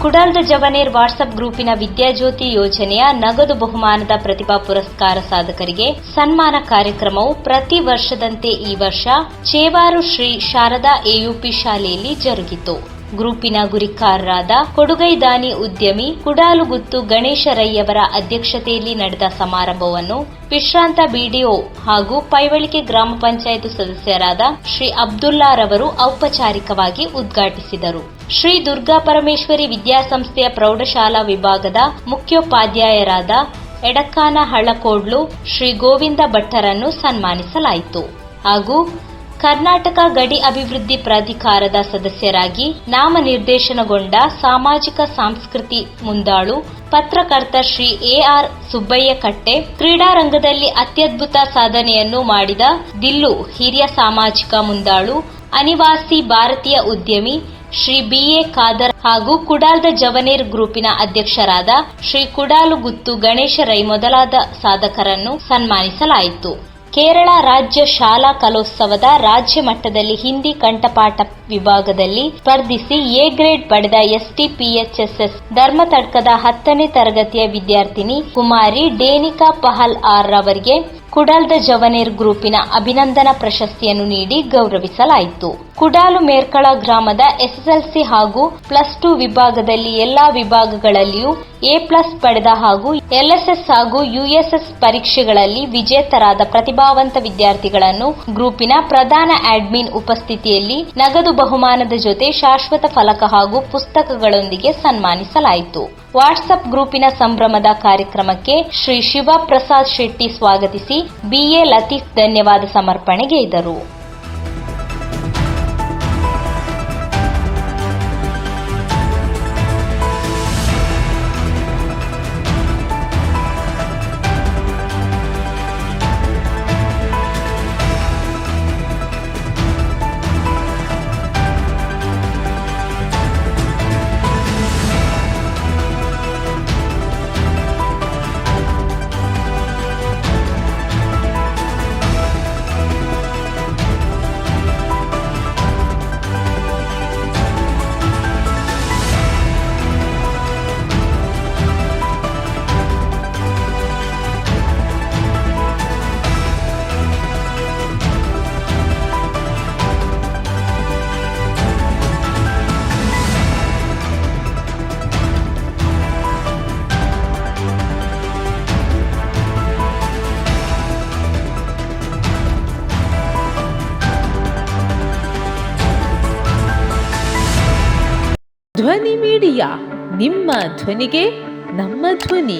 ಕುಡಾಲ್ದ ಜವನೇರ್ WhatsApp ಗ್ರೂಪಿನ Vidyajyoti ಯೋಜನೆಯ ನಗದು ಬಹುಮಾನದ ಪ್ರತಿಭಾ ಪುರಸ್ಕಾರ ಸಾಧಕರಿಗೆ ಸನ್ಮಾನ ಕಾರ್ಯಕ್ರಮವು ಪ್ರತಿ ವರ್ಷದಂತೆ ಈ ವರ್ಷ ಚೇವಾರು ಶ್ರೀ ಶಾರದಾ ಎಯುಪಿ ಶಾಲೆಯಲ್ಲಿ ಜರುಗಿತು. ಗ್ರೂಪಿನ ಗುರಿಕಾರರಾದ ಕೊಡುಗೈದಾನಿ ಉದ್ಯಮಿ ಕುಡಾಲುಗುತ್ತು ಗಣೇಶ ರೈಯವರ ಅಧ್ಯಕ್ಷತೆಯಲ್ಲಿ ನಡೆದ ಸಮಾರಂಭವನ್ನು ವಿಶ್ರಾಂತ ಬಿಡಿಒ ಹಾಗೂ ಪೈವಳಿಕೆ ಗ್ರಾಮ ಪಂಚಾಯತ್ ಸದಸ್ಯರಾದ ಶ್ರೀ ಅಬ್ದುಲ್ಲಾರವರು ಔಪಚಾರಿಕವಾಗಿ ಉದ್ಘಾಟಿಸಿದರು. ಶ್ರೀ ದುರ್ಗಾ ಪರಮೇಶ್ವರಿ ವಿದ್ಯಾಸಂಸ್ಥೆಯ ಪ್ರೌಢಶಾಲಾ ವಿಭಾಗದ ಮುಖ್ಯೋಪಾಧ್ಯಾಯರಾದ ಎಡಕ್ಕಾನ ಹಳ್ಳಕೋಡ್ಲು ಶ್ರೀ ಗೋವಿಂದ ಭಟ್ಟರನ್ನು ಸನ್ಮಾನಿಸಲಾಯಿತು. ಹಾಗೂ ಕರ್ನಾಟಕ ಗಡಿ ಅಭಿವೃದ್ಧಿ ಪ್ರಾಧಿಕಾರದ ಸದಸ್ಯರಾಗಿ ನಾಮನಿರ್ದೇಶನಗೊಂಡ ಸಾಮಾಜಿಕ ಸಾಂಸ್ಕೃತಿ ಮುಂದಾಳು ಪತ್ರಕರ್ತ ಶ್ರೀ ಎಆರ್ ಸುಬ್ಬಯ್ಯ ಕಟ್ಟೆ, ಕ್ರೀಡಾರಂಗದಲ್ಲಿ ಅತ್ಯದ್ಭುತ ಸಾಧನೆಯನ್ನು ಮಾಡಿದ ದಿಲ್ಲು ಹಿರಿಯ ಸಾಮಾಜಿಕ ಮುಂದಾಳು ಅನಿವಾಸಿ ಭಾರತೀಯ ಉದ್ಯಮಿ ಶ್ರೀ ಬಿಎ ಖಾದರ್ ಹಾಗೂ ಕುಡಾಲ್ದ ಜವನೇರ್ ಗ್ರೂಪಿನ ಅಧ್ಯಕ್ಷರಾದ ಶ್ರೀ ಕುಡಾಲುಗುತ್ತು ಗಣೇಶ ರೈ ಮೊದಲಾದ ಸಾಧಕರನ್ನು ಸನ್ಮಾನಿಸಲಾಯಿತು. ಕೇರಳ ರಾಜ್ಯ ಶಾಲಾ ಕಲೋತ್ಸವದ ರಾಜ್ಯ ಮಟ್ಟದಲ್ಲಿ ಹಿಂದಿ ಕಂಠಪಾಠ ವಿಭಾಗದಲ್ಲಿ ಸ್ಪರ್ಧಿಸಿ ಎ ಗ್ರೇಡ್ ಪಡೆದ ಎಸ್ಟಿಪಿಎಚ್ಎಸ್ಎಸ್ ಧರ್ಮತಡ್ಕದ 10ನೇ ತರಗತಿಯ ವಿದ್ಯಾರ್ಥಿನಿ ಕುಮಾರಿ ಡೇನಿಕಾ ಪಹಲ್ ಆರ್ ರವರಿಗೆ ಕುಡಾಲ್ದ ಜವನೇರ್ ಗ್ರೂಪಿನ ಅಭಿನಂದನಾ ಪ್ರಶಸ್ತಿಯನ್ನು ನೀಡಿ ಗೌರವಿಸಲಾಯಿತು. ಕುಡಾಲು ಮೇರ್ಕಳ ಗ್ರಾಮದ ಎಸ್ಎಸ್ಎಲ್ಸಿ ಹಾಗೂ +2 ವಿಭಾಗದಲ್ಲಿ ಎಲ್ಲಾ ವಿಭಾಗಗಳಲ್ಲಿಯೂ A+ ಪಡೆದ ಹಾಗೂ LSS ಹಾಗೂ USS ಪರೀಕ್ಷೆಗಳಲ್ಲಿ ವಿಜೇತರಾದ ಪ್ರತಿಭಾವಂತ ವಿದ್ಯಾರ್ಥಿಗಳನ್ನು ಗ್ರೂಪಿನ ಪ್ರಧಾನ ಅಡ್ಮಿನ್ ಉಪಸ್ಥಿತಿಯಲ್ಲಿ ನಗದು ಬಹುಮಾನದ ಜೊತೆ ಶಾಶ್ವತ ಫಲಕ ಹಾಗೂ ಪುಸ್ತಕಗಳೊಂದಿಗೆ ಸನ್ಮಾನಿಸಲಾಯಿತು. ವಾಟ್ಸಪ್ ಗ್ರೂಪಿನ ಸಂಭ್ರಮದ ಕಾರ್ಯಕ್ರಮಕ್ಕೆ ಶ್ರೀ ಶಿವಪ್ರಸಾದ್ ಶೆಟ್ಟಿ ಸ್ವಾಗತಿಸಿ BA ಲತೀಫ್ ಧನ್ಯವಾದ ಸಮರ್ಪಣೆಗೈದರು. ಧ್ವನಿ ಮೀಡಿಯಾ, ನಿಮ್ಮ ಧ್ವನಿಗೆ ನಮ್ಮ ಧ್ವನಿ.